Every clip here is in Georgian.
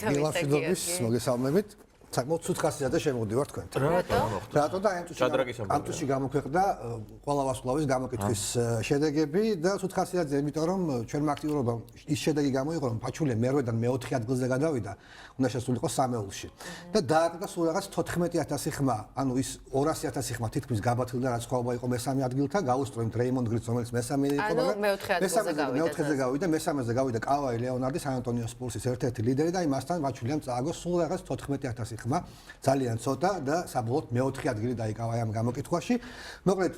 მილაშიდობის მოგესალმებით. საკმაოდ ცუდ ხასიათზე შემოვდივარ თქვენთან. რატო და ამ თვეში გამოქვეყნდა ყველა ვარსკვლავის გამოკითხვის შედეგები და ცუდ ხასიათზე, იმიტომ რომ ჩვენმა აქტიურობამ ის შედეგი გამოიღო, რომ ფაჩულია მერვედან მეოთხე ადგილზე გადავიდა, უნდა შესულიყო სამეულში. და დააკრიტა სულ რაღაც 14000 ხმა, ანუ ის 200000 ხმა თითქმის გაბათილდა, რაც სხვაობა იყო მესამე ადგილთან, გაუსწრებთ რეიმონდ გრიც, რომელიც მესამე იყო, მაგრამ მეოთხეზე გავიდა, მესამეზე გავიდა კავაი ლეონარდი, სან ანტონიო სპურსის ერთ-ერთი ლიდერი და იმასთან ფაჩულიამ წააგო სულ რაღაც 14000 ხმა, ძალიან ცოტა და საბოლოოდ მეოთხე ადგილი დაიკავა ამ გამოკითხვაში. მოკლედ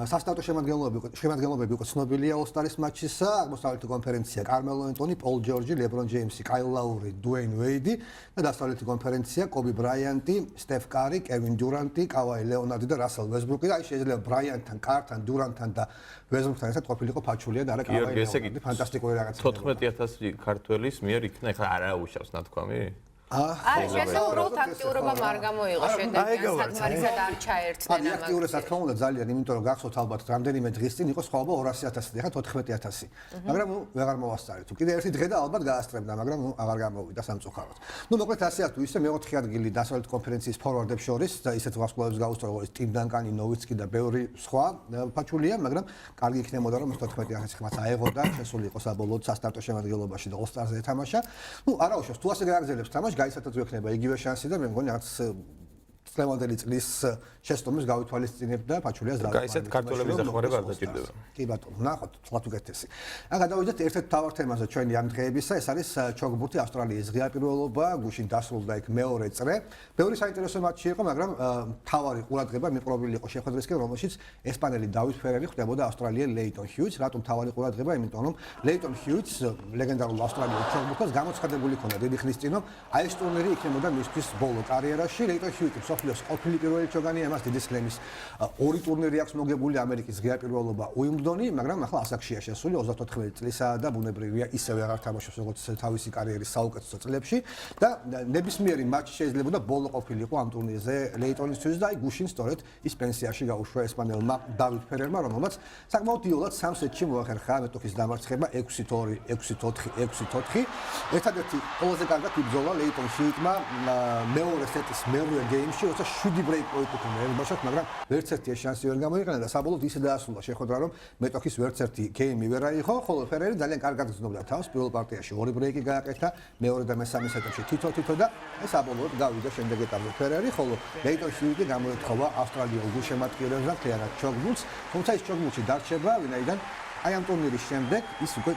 სასტარტო შემადგენლობები იყო ცნობილია All-Stars მატჩისა, აღმოსავლეთი კონფერენცია კარმელო ენტონი, პოლ ჯორჯი, ლებრონ ჯეიმსი, კაილ ლაური, დუეინ ვეიდი და დასავლეთი კონფერენცია კობი ბრაიანტი, სტეფ კარი, კევინ დურანტი, კავაი ლეონარდი და რასელ ვესბრუკი და აი შეიძლება ბრაიანტთან, კართან, დურანტთან და ვესბრუკთან ერთად ყოფილიყო ფაჩულია და არა კავაი ლეონარდი. ფანტასტიკური რაღაცა. 14000 ქართველის მიერ იქნა, ეხლა არა უშავს ნათქვამი? უბრალოდ აქტიურობა არ გამოიღო შედეგი, საკმარისად არ ჩაერთდნენ ამ აქტიურობას რა თქმა უნდა ძალიან, იმიტომ რომ გახსოვთ ალბათ რამდენიმე დღის წინ იყო სხვაობა 200000 და ხა 14000. მაგრამ ვეღარ მოვასწარეთ. კიდე ერთი დღე და ალბათ გაასწრებდა, მაგრამ აღარ გამოვიდა სამწუხაროდ. მოკლედ ასე თუ ისე მეოთხე ადგილი დასავლეთ კონფერენციის ფორვარდებს შორის და ისეთ ვარსკვლავებს გაუსწრო როგორც ტიმ დანკანი, ნოვიცკი და ბევრი სხვა ფაჩულია, მაგრამ კარგი იქნებოდა რომ 14000 ხმაც აეღო და შესულიყო საბოლოოდ სასტარტო შემადგენლობაში და All-Stars-ზე ეთამაშა. არა უშავს, თუ ასე გააგრძელებს თამაში გაიცათაც ვექნება იგივე შანსი და მე მგონი რაც წლევანდელი წლის შეცდომებს გავითვალისწინებ და ფაჩულიას დავიწყო. გაიცეთ ქართველების დახმარება არ დაჭირდება. კი ბატონო, ნახოთ, თლათ უკეთესი. გადავიდეთ ერთ-ერთ მთავარ თემაზე ჩვენი ამ დღეებისა, ეს არის ჩოგბურთი ავსტრალიის ღია პირველობა, გუშინ დასრულდა იქ მეორე წრე. ბევრი საინტერესო მატჩი იყო, მაგრამ მთავარი ყურადღება მიყრობილი იყო შეხვედრისკენ, რომელშიც ესპანელი დავით ფერერი ხვდებოდა ავსტრალიელ ლეიტონ ჰიუჯს. რატომ მთავარი ყურადღება? იმიტომ რომ ლეიტონ ჰიუჯს ლეგენდარულ ავსტრალიელ ჩოგბურთელს გამოცხადებული ჰქონდა დიდი ხნის წინ, რომ აი ეს ტურნირი იქნებოდა მისთვის ბოლო კარიერაში. ლეიტონ ჰიუჯი მსოფლიოს ყოფილი პირველი ჩოგანია, მას დიდი სლემის ორი ტურნირი აქვს მოგებული, ამერიკის ღია პირველობა უიმბლდონი, მაგრამ ახლა ასაკშია შესული, 34 წლისაა და ბუნებრივია ისევ აღარ თამაშობს როგორც თავისი კარიერის საუკეთესო წლებში და ნებისმიერი მატჩი შეიძლება და ბოლო ყოფილიყო ამ ტურნირზე ლეიტონისთვის და აი გუშინ სწორედ ის პენსიაში გაუშვა ესპანელმა დავით ფერერმა, რომელმაც საკმაოდ იოლად სამ სეტში მოახერხა მეტოქის დამარცხება 6-2, 6-4, 6-4. ერთადერთი ყველაზე კარგად იბრძოლა ლეიტონ ჰიუჯმა მეორე სეტის მერვე გეიმში, როცა 7 ბრეიკ პოინტი ჰქონდა ერბაშად, მაგრამ ვერც ერთი შანსი ვერ გამოიყენა და საბოლოოდ ისე დაასრულა შეხვედრა, რომ მეტოქის ვერც ერთი გეიმი ვერ აიღო, ხოლო ფერერი ძალიან კარგად გრძნობდა თავს, პირველ პარტიაში 2 ბრეიკი გააკეთა, მეორე და მესამე სეტებში თითო-თითო და საბოლოოდ გავიდა შემდეგ ეტაპზე ფერერი, ხოლო ლეიტონ ჰიუჯი გამოეთხოვა ავსტრალიელ გულშემატკივრებს და მთლიანად ჩოგბურთს, თუმცა ის ჩოგბურთში დარჩება, ვინაიდან აი ამ ტურნირის შემდეგ ის უკვე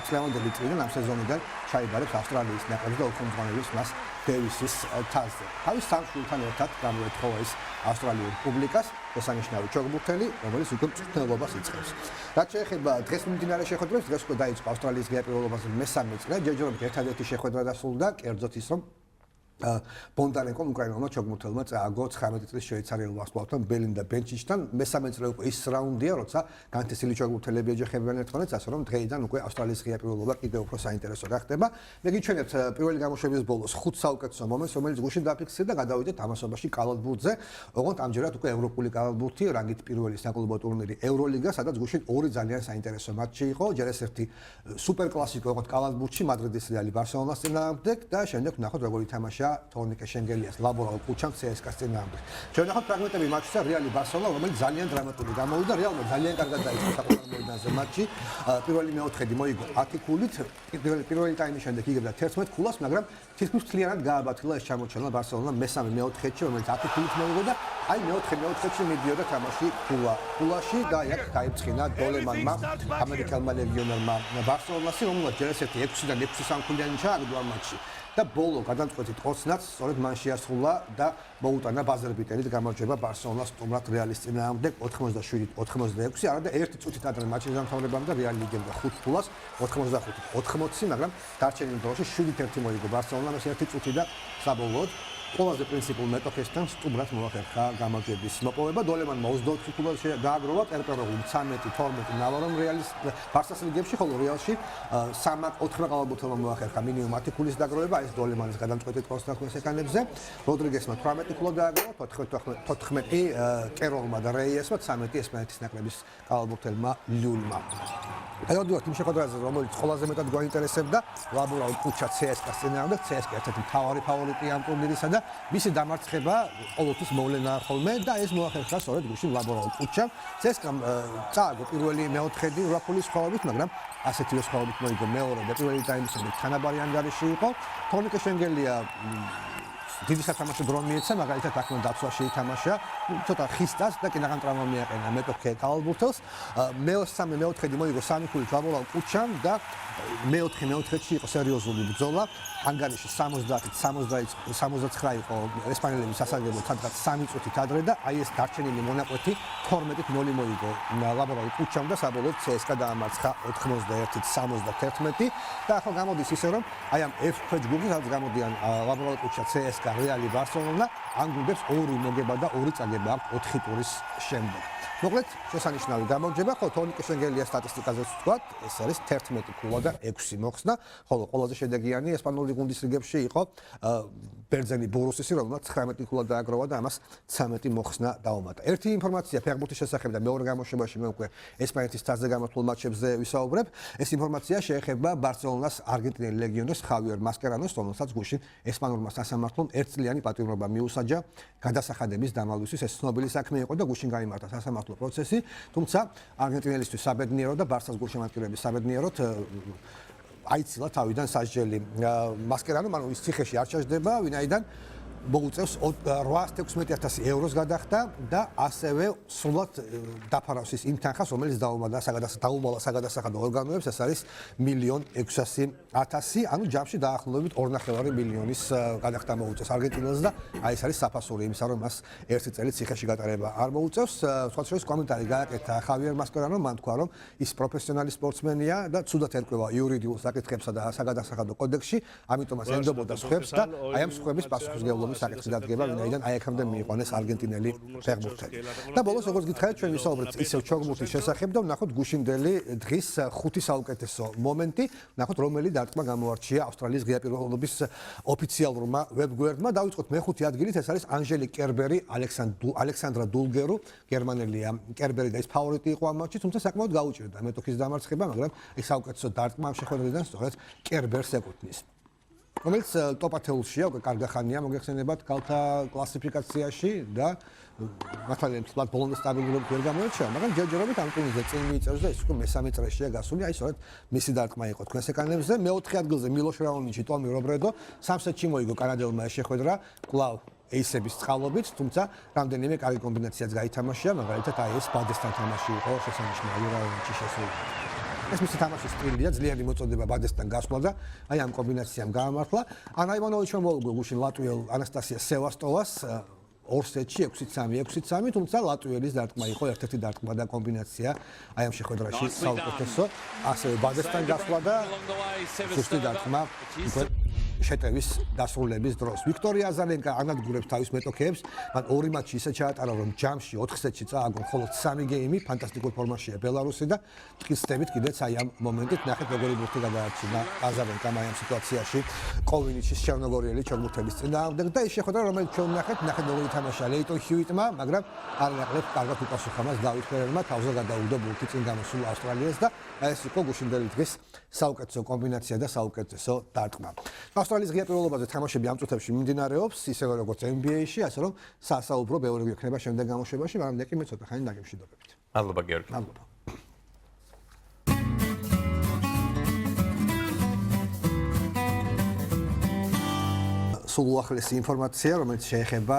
წლევანდელი წლიდან ამ სეზონიდან ჩაიბარებს ავსტრალიის ნაკრებს და უხელმძღვანელებს მას დევისის თასზე. თავის სამ შვილთან ერთად გამოეთხოვა ის ავსტრალიურ პუბლიკას, შესანიშნავი ჩოგბურთელი, რომელიც უკვე მწვრთნელობას იწყებს. რაც შეეხება დღეს მიმდინარე შეხვედრებს, დღეს უკვე დაიწყო ავსტრალიის ღია პირველობაზე მესამე წრე, ჯერჯერობით ერთადერთი შეხვედრა დასრულდა, კერძოდ ის რომ ბონდარენკომ უკრაინულმა ჩოგბურთელმა წააგო 19 წლის შვეიცარიელ ვარსკვლავთან ბელინდა ბენჩიჩთან. მესამე წრე უკვე ის რაუნდია, როცა განთესილი ჩოგბურთელები ეჯახებიან ერთმანეთს, ასე რომ დღეიდან უკვე ავსტრალიის ღია პირველობა კიდევ უფრო საინტერესო გახდება. მე გიჩვენებთ პირველი გამოშვების ბოლოს 5 საუკეთესო მომენტს, რომელიც გუშინ დაფიქსირდა და გადავიდეთ თამაშობაში კალათბურთზე. ოღონდ ამჯერად უკვე ევროპული კალათბურთი, რანგით პირველი საკლუბო ტურნირი ევროლიგა, სადაც გუშინ ორი ძალიან საინტერესო მატჩი იყო. ჯერ ეს ერთი სუპერკლასიკო იყო კალათბურთში, მადრიდის რეალი ბარსელონას წინააღმდეგ და შემდეგ ნახოთ როგორ ითამაშა თორნიკე შენგელიას ლაბორალ კუჩამ CSKA-ს წინააღმდეგ. ჩვენ ნახავთ ფრაგმენტები მატჩისა რეალი ბარსელონა, რომელიც ძალიან დრამატული გამოვიდა, რეალმა ძალიან კარგად დაიწყო საკუთარ მოედანზე მატჩი. პირველი მეოთხედი მოიგო 10 ქულით, პირველი ტაიმის შემდეგ იგებდა 11 ქულას, მაგრამ თითქმის მთლიანად გააბათილა ეს ჩამორჩენა ბარსელონამ მესამე მეოთხედში, რომელიც 10 ქულით მოიგო და აი მეოთხედში მიდიოდა თამაში ქულაში და აქ დაიწყინა დოლემანმა, ამერიკელმა ლეგიონერმა ბარსელონასი, რომელმაც ჯერ ესეთი 6-დან 6 სამქულიანი ჩააგდო ამ მატჩში. და ბოლო გადამწყვეტი ყოცნაც სწორედ მან შეასრულა და მოუტანა ბაზერბიტერით გამარჯვება ბარსელონას სტუმრად რეალის წინააღმდეგ 87-86, არა და ერთი წუთით ადრე მატჩის დამთავრებამდე და რეალი იგებდა 5 ქულას 85-80, მაგრამ დარჩენილ დროში 7-1 მოიგო ბარსელონამ ეს ერთი წუთი და საბოლოოდ ყველაზე პრინციპულ მეტოქესთან სტუბრად მოახერხა გამარჯვების მოპოვება. დოლემანმა 24 ქულად გააგროვა, პერპეროღლუმ 13-12 ნავარომ რეალის ბარსას რიგებში, ხოლო რეალში 3-4 ყალბუთელმა მოახერხა მინიმუმ 10 ქულის დაგროვება, ეს დოლემანის გადამწყვეტი 29 სეკუნდებზე. როდრიგესმა 18 ქულა დააგროვა, 14 კეროლმა და რეიესმა 13 ესპანეთის ნაკრების ყალბუთელმა ლიულმა. გადავდივართ იმ შეხვედრაზე, რომელიც ყველაზე მეტად გვაინტერესებდა, ლაბურაულ კუჩა CSKA-ს წინააღმდეგ. CSKA ერთ-ერთი მთავარი ფავორიტია ამ ტურნირისა და მისი დამარცხება ყოველთვის მოვლენაა ხოლმე და ეს მოახერხა სწორედ გუშინ ლაბურაულ კუჩამ. CSKA-მ წააგო პირველი მეოთხედი რაფულის სხვაობით, მაგრამ ასეთივე სხვაობით მოიგო მეორე და პირველი ტაიმისები თანაბარი ანგარიში იყო. თორნიკე შენგელია დიდი სათამაშო დრო მიეცა, მაგალითად აქ მან დაცვაში ითამაშა, ცოტა ხისტას და კინაღამ ტრავმა მიაყენა მეტოქე კალბურთელს. მე-3 მეოთხედი მოიგო 3 ქულით ლაბურაულ კუჩამ და მეოთხედში იყო სერიოზული ბრძოლა. ანგარიში 70-69 იყო ესპანელების სასარგებლო თანდღაც 3 წუთით ადრე და აი ეს დარჩენილი მონაკვეთი 12-0 მოიგო ლაბურაულ კუჩამ და საბოლოოდ CSKA დაამარცხა 91-71 და ახლა გამოდის ისე რომ აი ამ F ქვეჯგუფი სადაც გამოდიან ლაბურაულ კუჩა CSKA რეალი ბარსელონა ამ გუნდებს 2 მოგება და 2 წაგება აქვს 4 ტურის შემდეგ. მოკლედ შესანიშნავი გამარჯვება, ხოლო თორნიკე შენგელიას სტატისტიკაზე ვთქვათ, ეს არის 11 ქულა და 6 მოხსნა, ხოლო ყველაზე შედეგიანი ესპანური გუნდის რიგებში იყო ბერძენი ბორუსისი, რომელმაც 19 ქულა დააგროვა და ამას 13 მოხსნა დაუმატა. ერთი ინფორმაცია ფეხბურთის შესახებ და მეორე გამოშვებაში მე უკვე ესპანეთის თასზე გამართულ მატჩებზე ვისაუბრებ. ეს ინფორმაცია შეეხება ბარსელონას არგენტინელი ლეგიონერის ხავიერ მასკერანოს, რომელსაც გუშინ ესპანურმა სასამართლომ 1 წლიანი პატიმრობა მიუსაჯა გადასახადების დამალვისთვის. ეს ცნობილი საქმე იყო და გუშინ გაიმართა სასამართლო პროცესი, თუმცა არგენტინელისთვის საბედნიეროდ და ბარსას გულშემატკივრების საბედნიეროდ აიცილა თავიდან სასჯელი. მასკერანო მანუ ის ციხეში არ ჩაჯდება, ვინაიდან მოუწევს 816,000 ევროს გადახდა და ასევე სრულად დაფარავს ის იმ თანხას, რომელიც დაუმალა საგადასახადო ორგანოებს, ეს არის 1,600,000, ანუ ჯამში დაახლოებით 2,5 მილიონის გადახდა მოუწევს არგენტინელს და აი ეს არის საფასური იმისა, რომ მას ერთი წელი ციხეში გატარება არ მოუწევს. სხვა შორის კომენტარი გააკეთა ხავიერ მასკერანომ, მან თქვა, რომ ის პროფესიონალი სპორტსმენია და ცუდად ერკვევა იურიდიულ საკითხებსა და საგადასახადო კოდექსში, ამიტომაც ენდობოდა სხვებს და აი ამ სხვების პასუხისმგებლობა საკითხი დადგება, ვინაიდან აი აქამდე მიიყვანეს არგენტინელი ფეხბურთელი. და ბოლოს როგორც გითხარით, ჩვენ ვისაუბრეთ ისევ ჩოგბურთის შესახებ და ვნახოთ გუშინდელი დღის 5 საუკეთესო მომენტი, ვნახოთ რომელი დარტყმა გამოარჩია ავსტრალიის ღია პირველობის ოფიციალურმა ვებგვერდმა. დავიწყოთ მე-5 ადგილით, ეს არის ანჟელიკ კერბერი, ალექსანდრა დულგერუ, გერმანელია კერბერი და ის ფავორიტი იყო ამ მატჩში, თუმცა საკმაოდ გაუჭირდა მეტოქის დამარცხება, მაგრამ ეს საუკეთესო დარტყმა ამ შეხვედრიდან სწორედ კერბერს ეკუთვნის. რომელიც ტოპ-10-ში უკვე კარგი ხანია მოგეხსენებათ კალთა კლასიფიკაციაში და მართალია თლად ბოლომდე სტაბილურობით ვერ გამოირჩევა, მაგრამ ჯერჯერობით ამ ტურნირზე წინ მიიწევს და ის უკვე მესამე წრეშია გასული, აი სწორედ მისი დარტყმა იყო თქვენს ეკრანებზე. მე-4 ადგილზე მილოშ რაონიჩი, ტომი რობრედო, სამ-სეტში მოიგო კანადელმა ეს შეხვედრა, კვლავ ეისების წყალობით, თუმცა რამდენიმე კარგი კომბინაციაც გაითამაშია, მაგალითად აი ეს ბადესთან თამაში იყო შესანიშნავი რაონიჩი შესული. ეს მისი თამაშის სტილია, ძლიერი მოწოდება ბადესთან გასვლა და აი ამ კომბინაციამ გაამართლა. ანა ივანოვიჩმა მოუგო გუშინ ლატვიელ ანასტასია სევასტოვას 2 სეტში 6-3, თუმცა ლატვიელის დარტყმა იყო ერთ-ერთი დარტყმა და კომბინაცია აი ამ შეხვედრაში საუკეთესო, ასევე ბადესთან გასვლა და სუსტი დარტყმა შეტევის დასრულების დროს. ვიქტორია აზარენკა ანადგურებს თავის მეტოქეებს, მან 2 მატჩი ისე ჩაატარა, რომ ჯამში 4 სეტში წააგო მხოლოდ 3 გეიმი, ფანტასტიკურ ფორმაშია ბელარუსი და ტკიცდებით კიდეც აი ამ მომენტით ნახეთ როგორი ბურთი გადაარჩინა აზარენკამ აი ამ სიტუაციაში კოვინიჩის ჩერნოგორიელი ჩოგბურთელის წინააღმდეგ და ის შეხვედრა, რომელიც ჩვენ ნახეთ როგორი თამაშია ლეიტონ ჰიუიტმა, მაგრამ არ ნაკლებ კარგად უპასუხა მას დავით ფერერმა, თავზე გადაუდო ბურთი წინ გამოსულ ავსტრალიას და ეს იყო გუშინდელი დღის საუკეთესო კომბინაცია და საუკეთესო დარტყმა. ავსტრალიის ღია პირველობაზე თამაშები ამ წუთებში მიმდინარეობს, ისევე როგორც NBA-ში, ასე რომ სასაუბრო ბევრი გვექნება შემდეგ გამოშვებაში, მაგრამ მე კი მე ცოტა ხანი დაგემშვიდობებით. მადლობა გიორგი. მადლობა. სულ უახლესი ინფორმაცია, რომელიც შეეხება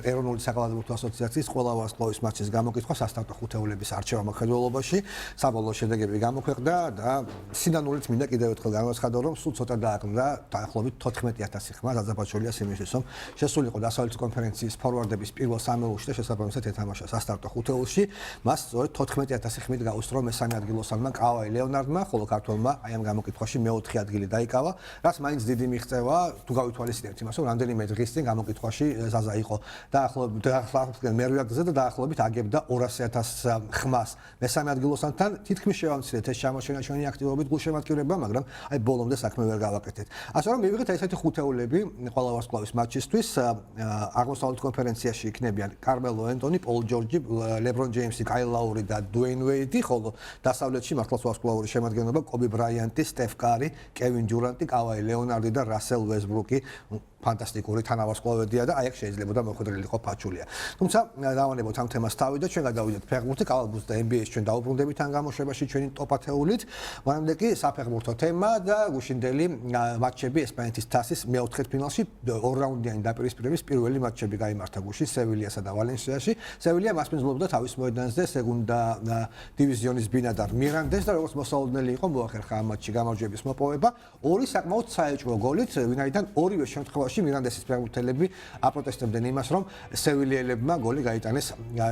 ეროვნული საკალათბურთო ასოციაციის ყველა ვარსკვლავის მატჩის გამოკითხვა სასტარტო ხუთეულების არჩევა მოხდულობაში. საბოლოო შედეგები გამოქვეყნდა და სინანულით მინდა კიდევ ერთხელ განვაცხადო, რომ სულ ცოტა დააყრდა დაახლოებით 14,000 ხმა ზაზაფაჩოლიას იმისთვის, რომ შესულიყო დასავლეთის კონფერენციის ფორვარდების პირველ სამეულში და შესაბამისად ეთამაშა სასტარტო ხუთეულში. მას სწორედ 14,000 ხმით გაუსწრო მესამე ადგილოსანმა კავაი ლეონარდმა, ხოლო ქართველმა აი ამ გამოკითხვაში მე-4 ადგილი დაიკავა, რაც მაინც დიდი მიღწევა, თუ გავითვალისწინებთ იმას, რომ რამდენიმე დღის წინ გამოკითხვაში ზაზა იყო დაახლოებით მერვე ადგილზე და დაახლოებით აგებდა 200,000 ხმას. მესამე ადგილოსთან თითქმის შევამცირეთ ეს ჩამოშენა ჩვენი აქტივობით გულშემატკივრებმა, მაგრამ აი ბოლომდე საქმე ვერ გავაკეთეთ. ასე რომ მივიღეთ ესეთი ხუთეულები ყველა ვარსკვლავის მატჩისთვის. აღმოსავლეთ კონფერენციაში იქნებიან კარმელო ენტონი, პოლ ჯორჯი, ლებრონ ჯეიმსი, კაილ ლაური და დუეინ ვეიდი, ხოლო დასავლეთში მართლაც ვარსკვლავური შემადგენლობა კობი ბრაიანტი, სტეფ კარი, კევინ დურანტი, კავაი ლეონარდი და რასელ ვესბრუკი. ფანტასტიკური თანავარსკვლავედია და აი აქ შეიძლება და მოხვედრილი იყო ფაჩულია. თუმცა დავანებოთ ამ თემას თავი და ჩვენ გადავიდეთ ფეხბურთი, კალათბურთს და NBA-ს ჩვენ დაუბრუნდებით ამ გამოშვებაში ჩვენი ტოპ-10-ით. მანამდე კი საფეხბურთო თემა და გუშინდელი მატჩები ესპანეთის თასის მეოთხედფინალში ორ-რაუნდიანი დაპირისპირების პირველი მატჩები გაიმართა გუშინ სევილიასა და ვალენსიაში. სევილია მასპინძლობდა თავის მოედანზე სეგუნდა დივიზიონის ბინადარ მირანდეს და როგორც მოსალოდნელი იყო მოახერხა ამ მატჩში გამარჯვების მოპოვება. ორი საკმაოდ საეჭვო გოლით, ვინაიდან ორივე შემთხვევაში მირანდესის ფეხბურთელები აპროტესტებდნენ იმას, რომ სევილიელებმა გოლი გაიტანეს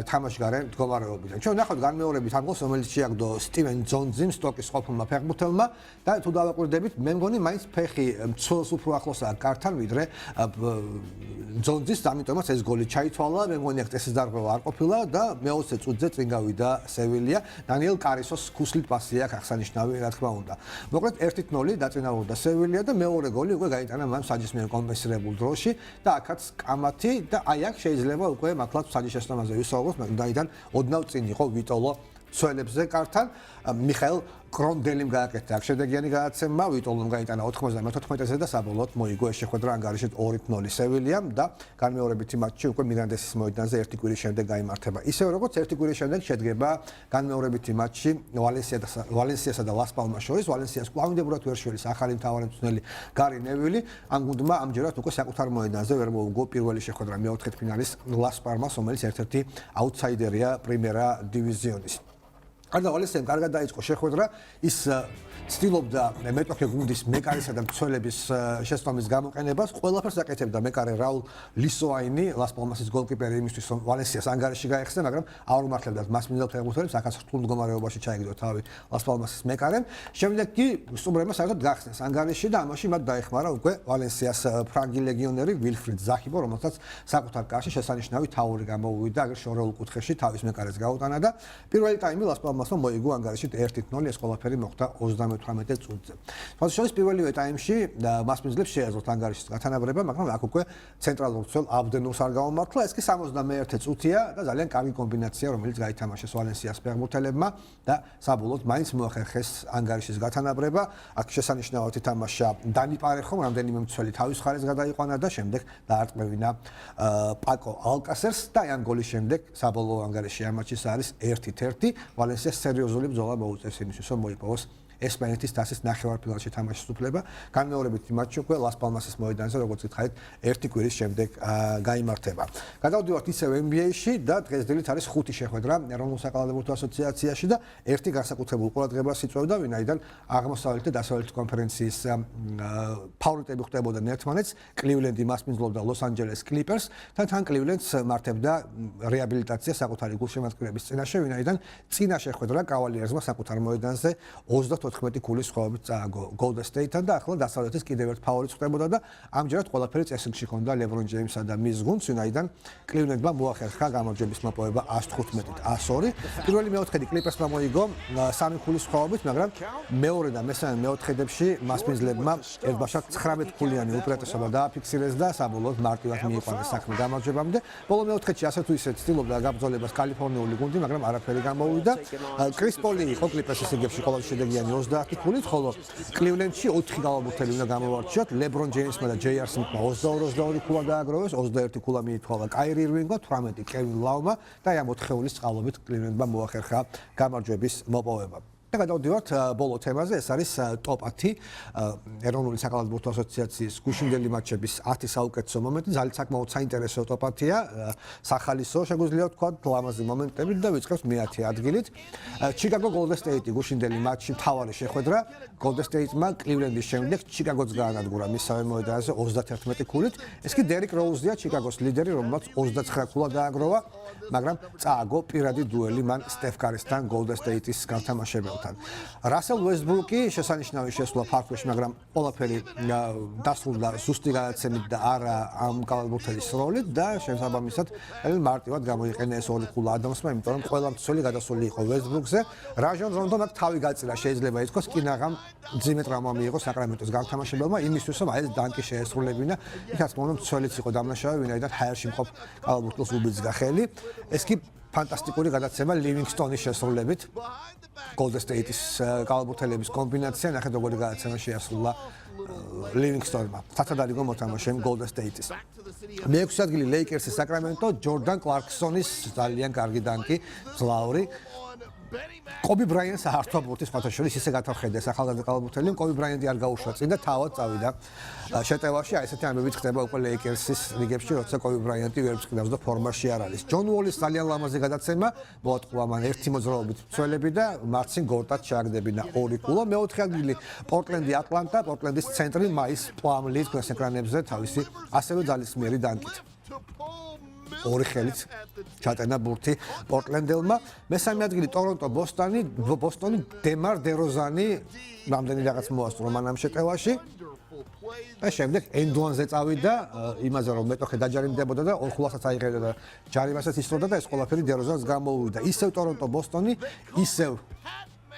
თამაშგარე მდგომარეობიდან. ჩვენ ნახავთ განმეორებით ამ გოლს, რომელიც შეაგდო სტივენ ჯონზიმ, სტოკის ყოფილმა ფეხბურთელმა და თუ დავაკვირდებით, მე მგონი მაინც ფეხი მცველს უფრო ახლოსაა კართან, ვიდრე ჯონზის, ამიტომაც ეს გოლი ჩაითვალა, მე მგონი აქ წესის დარღვევა არ ყოფილა და მე-20 წუთზე წინ გავიდა სევილია. დანიელ კარისოს ქუსლით პასი აქვს აღსანიშნავი, რა თქმა უნდა. მოკლედ 1-0 დაწინაურდა სევილია და მეორე გოლი უკვე გაიტანა მან საჯისმიერ კომპენსირებულ დროში და აქაც კამათი და აი აქ შეიძლება უკვე მართლაც საჯის შესწამაზე ვისაუბროთ, მაგრამ ოდნავ წინ იყო ვიტოლო სველებზე კართან, მიხაელ კრონდელიმ გააკეთა აქ შედეგიანი გადაცემა, ვიტოლომ გაიტანა 94-ზე და საბოლოოდ მოიგო ეს შეხვედრა ანგარიშით 2-0 სევილიამ და განმეორებითი მატჩი უკვე მირანდესის მოედანზე ერთი კვირის შემდეგ გაიმართება. ისევ როგორც ერთი კვირის შემდეგ შედგება განმეორებითი მატჩი ვალენსიასა და ლას პალმას შორის. ვალენსიას კვლავინდებურად ვერ შორის ახალი მთავარი მწვრთნელი გარი ნევილი. ამ გუნდმა ამჯერად უკვე საკუთარ მოედანზე ვერ მოუგო პირველი შეხვედრა მეოთხედფინალის ლას პალმას, რომელიც ერთ-ერთი აუთსაიდერია პრიმერა დივიზიონის. გარდა ვალენსიამ კარგად დაიწყო შეხვედრა, ის ცდილობდა მეტოქე გუნდის მეკარისა და მცველების შეცდომის გამოყენებას. ყველაფერს აკეთებდა მეკარე რაულ ლისოაინი, ლას პალმასის გოლკიპერი იმისთვის, რომ ვალენსიას ანგარიში გაეხსნა, მაგრამ არ უმართლებდა მასპინძელ ფეხბურთელებს, აქაც რთულ მდგომარეობაში ჩაიგდო თავი ლას პალმასის მეკარემ. შემდეგ კი სტუმრებმა საერთოდ გახსნეს ანგარიში და ამაში მათ დაეხმარა უკვე ვალენსიას ფრანგი ლეგიონერი ვილფრიდ ზახიბო, რომელსაც საკუთარ კარში შესანიშნავი თაური გამოუვიდა, აგერ შორეულ კუთხეში თავის მეკარეს გაუტანა და პირველი ტაიმი ლას პალმასმა მოიგო ანგარიშით 1-0, ეს ყველაფერი მოხდა 18 წუთზე. თუმცა პირველივე ტაიმში მასპინძლებს შეეძლოთ ანგარიშის გათანაბრება, მაგრამ აქ უკვე ცენტრალურ მცველ აბდენურს არ გაუმართლა. ეს კი 61 წუთია და ძალიან კარგი კომბინაცია, რომელიც გაითამაშეს ვალენსიას ფეხბურთელებმა და საბოლოოდ მაინც მოახერხეს ანგარიშის გათანაბრება. აქ შესანიშნავად ითამაშა დანი პარეხომ, რამდენიმე მცველი თავის მხარეს გადაიყვანა და შემდეგ დაარტყმევინა პაკო ალკასერს და ამ გოლის შემდეგ საბოლოო ანგარიში ამ მატჩის არის 1-1. ვალენსიას სერიოზული ბრძოლა მოუწევს იმისთვის, რომ მოიპოვოს ესპანეთის თასის ნახევარფინალში თამაშის უფლება. განმეორებითი მატჩი უკვე ლას პალმასის მოედანზე, როგორც გითხარით, ერთი კვირის შემდეგ გაიმართება. გადავდივართ ისევ NBA-ში და დღესდღეობით არის 5 შეხვედრა ეროვნულ საკალათბურთო ასოციაციაში და ერთი განსაკუთრებულ ყურადღებას იწვევდა, ვინაიდან აღმოსავლეთ და დასავლეთ კონფერენციის ფავორიტები ხდებოდნენ ერთმანეთს. კლივლენდი მასპინძლობდა ლოს-ანჯელეს კლიპერს და თან კლივლენდს მართებდა რეაბილიტაცია საკუთარი გულშემატკივრების წინაშე, ვინაიდან წინა შეხვედრა კავალიერსმა საკუთარ მოედანზე 14 ქულის სხვაობით წააგო Golden State-თან და ახლა დასავლეთის კიდევ ერთ ფავორიტს ხდებოდა და ამჯერად ყველაფერი წესრიგში ჰქონდა ლებრონ ჯეიმსსა და მის გუნდს, ვინაიდან კლივლენდმა მოახერხა გამარჯვების მოპოვება 115-102. პირველი მეოთხედი კლიპერსმა მოიგო 3 ქულის სხვაობით, მაგრამ მეორე და მესამე მეოთხედებში მასპინძლებმა ერთბაშად 19 ქულიანი უპირატესობა დააფიქსირეს და საბოლოოდ მარტივად მიიყვანეს საქმე გამარჯვებამდე. ბოლო მეოთხედში ასე თუ ისე ცდილობდა გაბრძოლებას კალიფორნიული გუნდი, მაგრამ არაფერი გამოვიდა. კრის პოლი იყო კლიპერსის რიგებში ყველაზე შედეგიანი 30 ქულით, ხოლო კლივლენდში 4 გავაბურთელი უნდა გამოვარჩიოთ. ლებრონ ჯეიმსმა და ჯეი არ სმითმა 22 ქულა დააგროვეს, 21 ქულა მიითვალა კაირი ირვინგმა, 18 კევინ ლავმა და ამ 4 ხეულის წყალობით კლივლენდმა მოახერხა გამარჯვების მოპოვება. და გადავდივართ ბოლო თემაზე, ეს არის ტოპ 10 ეროვნული საკალათბურთო ასოციაციის გუშინდელი მატჩების 10 საუკეთესო მომენტი, ძალიან საკმაოდ საინტერესო ტოპ 10-ია, სახალისო შეგვიძლია ვთქვა, ლამაზი მომენტები და ვიწყებთ მე-10 ადგილით. ჩიკაგო Golden State გუშინდელი მატჩი მთავარი შეხვედრა, Golden State-მა კლივლენდის შემდეგ ჩიკაგოც გაანადგურა მისავე მოედანზე 31 ქულით. ეს კი დერიკ როუზია, ჩიკაგოს ლიდერი, რომელმაც 29 ქულა დააგროვა, მაგრამ წააგო პირადი დუელი მან სტეფ კარისთან Golden State-ის გამთამაშებელთან. ფეხბურთელთან. რასელ უესტბრუკი შესანიშნავი შესვლა ფარგლებში, მაგრამ ყველაფერი დასრულდა ზუსტი გადაცემით და არა ამ კალათბურთელის როლით და შესაბამისად მარტივად გამოიყენა ეს ორი ქულა ადამსმა, იმიტომ რომ ყველა მცველი გადასული იყო უესტბრუკზე. რაჟონ რონდო მათ თავი გაწირა, შეიძლება ითქვას, კინაღამ ძიმე ტრავმა მიიღო საკრამენტოს გამთამაშებელმა იმისთვის, რომ ეს დანკი შეესრულებინა. იქაც მომდომ მცველიც იყო დამნაშავე, ვინაიდან ჰაერში მყოფ კალათბურთელს უბიძგა ხელი. ეს კი ფანტასტიკური გადაცემა ლივინგსტონის შესრულებით. Golden State-ის კალათბურთელების კომბინაცია, ნახეთ როგორი გადაცემა შეასრულა ლივინგსტონმა. სათადარიგო მოთამაშემ Golden State-ის. მე-6 ადგილი ლეიკერსის საკრამენტო, ჯორდან კლარკსონის ძალიან კარგი დანკი, ძლავრი. კობი ბრაიანს ართვაბურთის ფათაშორის ისე გათხოვდეს ახალგაზრდა კალათბურთელი, კობი ბრაიანტი არ გაუშვა წინ და თავად წავიდა შეტევაში, აი ესეთი ამბებიც ხდება უკვე ლეიკერსის რიგებში, როცა კობი ბრაიანტი ვერ ფსკნავს და ფორმაში არ არის. ჯონ უოლის ძალიან ლამაზი გადაცემა, მოატყუა მან ერთი მოძრაობით მცველები და მარცინ გორტად ჩააგდებინა ორი ქულა. მე-4 ადგილი პორტლენდი ატლანტა, პორტლენდის ცენტრი მაის პლამლი თქვენს ეკრანებზე თავისი ასევე ძალისმიერი დანკით. ორი ხელით ჩატენა ბურთი პორტლენდელმა. მესამე ადგილი ტორონტო ბოსტონი დემარ დეროზანი რამდენი რაღაც მოასწრო მან ამ შეტევაში. და შემდეგ ენდუანზე წავიდა იმაზე რომ მეტოხე დაჯარიმდებოდა და ორ ხულასაც აიღებდა და ჯარიმასაც ისროდა და ეს ყველაფერი დეროზანს გამოუვიდა. ისევ ტორონტო ბოსტონი, ისევ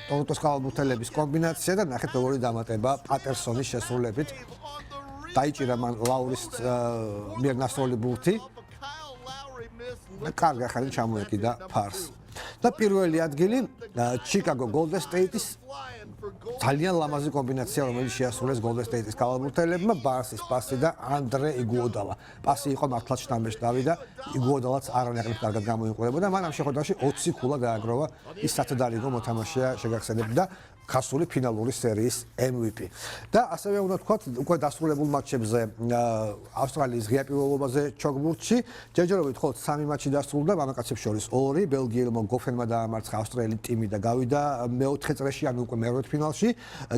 ტორონტოს კალათბურთელების კომბინაცია და ნახეთ როგორი დამატება პატერსონის შესრულებით. დაიჭირა მან ლაურის მიერ ნასროლი ბურთი. და კარგი ახალი ჩამოეკიდა ფარს. და პირველი ადგილი ჩიკაგო Golden State-ის ძალიან ლამაზი კომბინაცია, რომელიც შეასრულეს Golden State-ის კალათბურთელებმა, ბარსის პასი და ანდრე იგუოდალა. პასი იყო მართლაც შთამბეჭდავი და იგუოდალაც არანაკლებ კარგად გამოიყურებოდა. მან ამ შეხვედრაში 20 ქულა დააგროვა, ის სათადარიგო მოთამაშეა შეგახსენებდა ხასული ფინალური სერიის MVP. და ასევე უნდა ვთქვათ, უკვე დასრულებულ მატჩებზე ავსტრალიის ღია პირველობაზე ჩოგბურთში ჯერჯერობით მხოლოდ 3 მატჩი დასრულდა, მამაკაცებს შორის 2, ბელგიელმა გოფენმა დაამარცხა ავსტრალიელი ტიმი და გავიდა მე-4 წრეში, ანუ უკვე მე-8 ფინალში.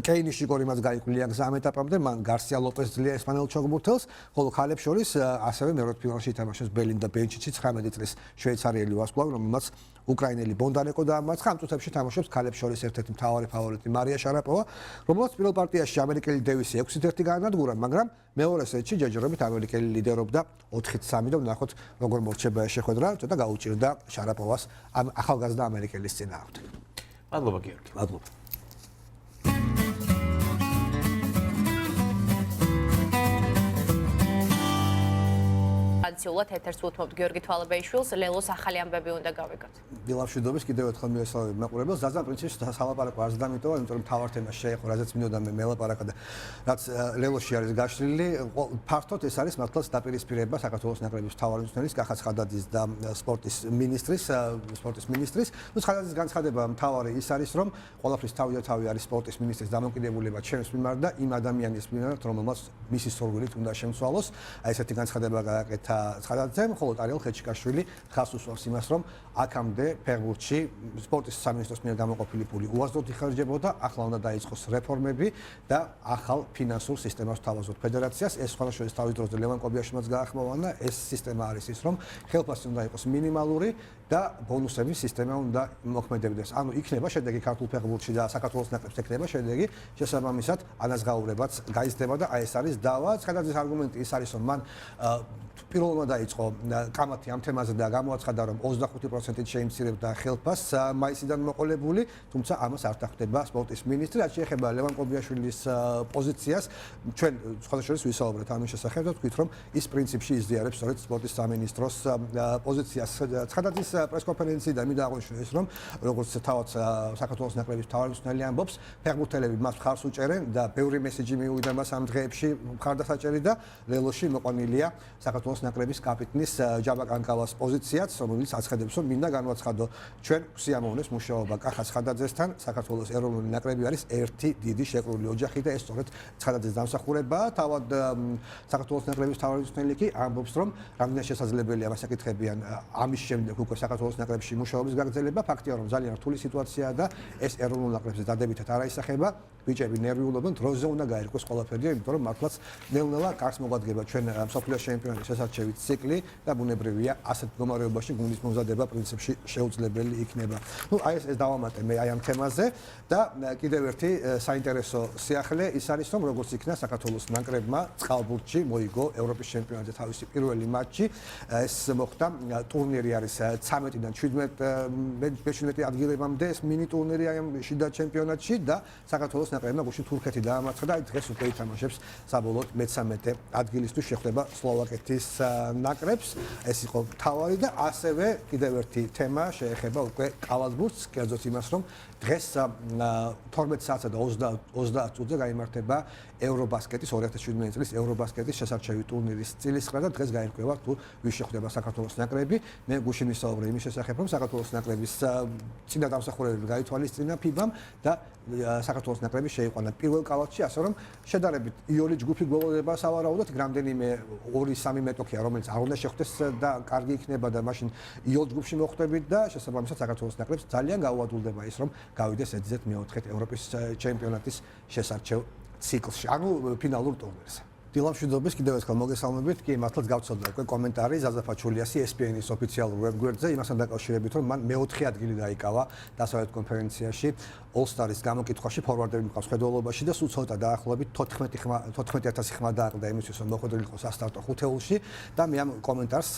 კეინი შიგორი მას გაიკვლილა გზამ ეტაპამდე, მან გარსია ლოპეს ძლია ესპანელ ჩოგბურთელს, ხოლო ქალებს შორის ასევე მე-8 ფინალში ითამაშეს ბელინდა ბენჩიჩი 19 წლის შვეიცარიელი ვარსკვლავი, რომელმაც უკრაინელი ბონდანეკო დაამარცხა. ამ წუთებში თამაშობს ქალებს შორის ერთ-ერთი მთავარი ფავორიტი მარია შარაპოვა, რომელსაც პირველ პარტიაში ამერიკელი დევისი 6-1 გაანადგურა, მაგრამ მეორე სეტში ჯერჯერობით ამერიკელი ლიდერობდა 4-3 და ვნახოთ როგორ მორჩება ეს შეხვედრა, ცოტა გაუჭირდა შარაპოვას ამ ახალგაზრდა ამერიკელის წინააღმდეგ. მადლობა გიორგი. მადლობა. ტრადიციულად ეთერს უთმობთ გიორგი თვალებეიშვილს, ლელოს ახალი ამბები უნდა გავიგოთ. დილავშვიდობის კიდევ ერთხელ მივესალმებ მაყურებელს. ზაზან პრინციპში სალაპარაკო არ ზდამიტოვა, იმიტომ რომ თავარ თემას შეეხო, რაზეც მინდოდა მე მელაპარაკა და რაც ლელოში არის გაშლილი, ფართოდ ეს არის მართლაც დაპირისპირება საქართველოს ნაკრების მთავარი მწვრთნელის კახა ცხადაძის და სპორტის მინისტრის. ნუ ცხადაძის განცხადება მთავარი ის არის, რომ ყველაფრის თავი და თავი არის სპორტის მინისტრის დამოკიდებულება ჩემს მიმართ და იმ ადამიანის მიმართ, რომელმაც მისი სურვილით უნდა შემცვალოს. აი ესეთი განცხადება გააკეთა ცხადაძემ, ხოლო ტარიელ ხეჩიკაშვილი ხას უსვამს იმას, რომ აქამდე ფეხბურთში სპორტის სამინისტროს მიერ გამოყოფილი პული უაზროდ იხარჯებოდა, ახლა უნდა დაიწყოს რეფორმები და ახალ ფინანსურ სისტემას თავაზობთ ფედერაციას. ეს სხვადასხვა თავის დროზე ლევან კობიაშვილს გაახმოვანა. ეს სისტემა არის ის, რომ ხელფასი უნდა იყოს მინიმალური და ბონუსების სისტემა უნდა მოქმედებდეს. ანუ იქნება შედეგი ქართულ ფეხბურთში და საქართველოს ნაკრებს ეკნება შედეგი, შესაბამისად ანაზღაურებაც გაიზრდება და აი ეს არის დავა. ცხადაძის არგუმენტი ის არის, რომ მან პირველმა დაიწყო კამათი ამ თემაზე და გამოაცხადა, რომ 25%-ით შეიმცირებდა ხელფასს მაისიდან მოყოლებული, თუმცა ამას არ დახდება სპორტის მინისტრი. რაც შეეხება ლევან კობიაშვილის პოზიციას, ჩვენ სხვადასხვა ვისაუბრეთ ამის შესახებ და ვთქვით, რომ ის პრინციპში იზიარებს სწორედ სპორტის სამინისტროს პოზიციას. ცხადაძის პრესკონფერენციიდან მინდა აღვნიშნო ის, რომ როგორც თავად საქართველოს ნაკრების მთავარი მწვრთნელი ამბობს, ფეხბურთელები მას მხარს უჭერენ და ბევრი მესიჯი მიუვიდა მას ამ დღეებში მხარდასაჭერი და ლელოში მოყვანილია საქართველოს ნაკრების კაპიტნის ჯაბა კანკავას პოზიციაც, რომელიც აცხადებს, რომ მინდა განვაცხადო ჩვენ სიამოვნებს მუშაობა კახა ცხადაძესთან. საქართველოს ეროვნული ნაკრები არის ერთი დიდი შეკრული ოჯახი და ეს სწორედ ცხადაძეს დამსახურებაა. თავად საქართველოს ნაკრების მთავარი მწვრთნელი კი ამბობს, რომ რამდენად შესაძლებელია მას აკითხებიან ამის შემდეგ უკვე საქართველოს ნაკრებში მუშაობის გაგრძელება. ფაქტია, რომ ძალიან რთული სიტუაციაა და ეს ეროვნულ ნაკრებზე დადებითად არ აისახება. ბიჭები ნერვიულობენ, დროზე უნდა გაერკვეს ყველაფერი, იმიტომ რომ მართლაც ნელ-ნელა კარს მოგვადგება ჩვენ მსოფლიოს ჩემპიონატის შესარჩევი ციკლი და ბუნებრივია ასეთ მდგომარეობაში გუნდის მომზადება პრინციპში შეუძლებელი იქნება. ნუ აი ეს დავამატე მე აი ამ თემაზე და კიდევ ერთი საინტერესო სიახლე ის არის რომ როგორც იქნა საქართველოს ნაკრებმა წყალბურთში მოიგო ევროპის ჩემპიონატზე თავისი პირველი მატჩი. ეს მოხდა ტურნირი არის 13-დან 17 ადგილებამდე ეს მინი ტურნირი აი ამ შიდა ჩემპიონატში და საქართველოს ნაკრებმა გუშინ თურქეთი დაამარცხა და აი დღეს უკვე ითამაშებს საბოლოოდ მე-13 ადგილისთვის შეხვდება სლოვაკეთის ნაკრებს. ეს იყო თავარი და ასევე კიდევ ერთი თემა შეეხება უკვე კალათბურთს, კერძოდ იმას რომ დღეს 12 საათსა და 30 წუთზე გაიმართება ევრობასკეტის 2017 წლის ევრობასკეტის შესარჩევი ტურნირის წილისხმა და დღეს გაირკვევა თუ ვის შეხვდება საქართველოს ნაკრები. მე გუშინ ვისაუბრე იმის შესახებ რომ საქართველოს ნაკრების წინა დამსახურებები გაითვალისწინა ფიბამ და საქართველოს ნაკრები შეიყვანა პირველ კალათში, ასე რომ შედარებით იოლი ჯგუფი გველოდება სავარაუდოდ რამდენიმე 2-3 მეტოქია რომელიც არ უნდა შეხვდეს და კარგი იქნება და მაშინ იოლ ჯგუფში მოხვდებით და შესაბამისად საქართველოს ნაკრებს ძალიან გაუადვილდება ის რომ გავიდეს ედზეთ მეოთხედ ევროპის ჩემპიონატის შესარჩევ ციკლში, ანუ ფინალურ ტურნირზე. დილამშვიდობის კიდევ ერთხელ მოგესალმებით. კი, მართლაც გავცოდდა უკვე კომენტარი ზაზა ფაჩულიას ESPN-ის ოფიციალურ ვებგვერდზე იმასთან დაკავშირებით, რომ მან მე-4 ადგილი დაიკავა დასავლეთ კონფერენციაში All-Stars გამოკითხვაში ფორვარდები მყავს ხედველობაში და სულ ცოტა დაახლოებით 14000 ხმა დააყრდა იმისთვის, რომ მოხვედრილ იყოს ასტარტო ხუთეულში და მე ამ კომენტარს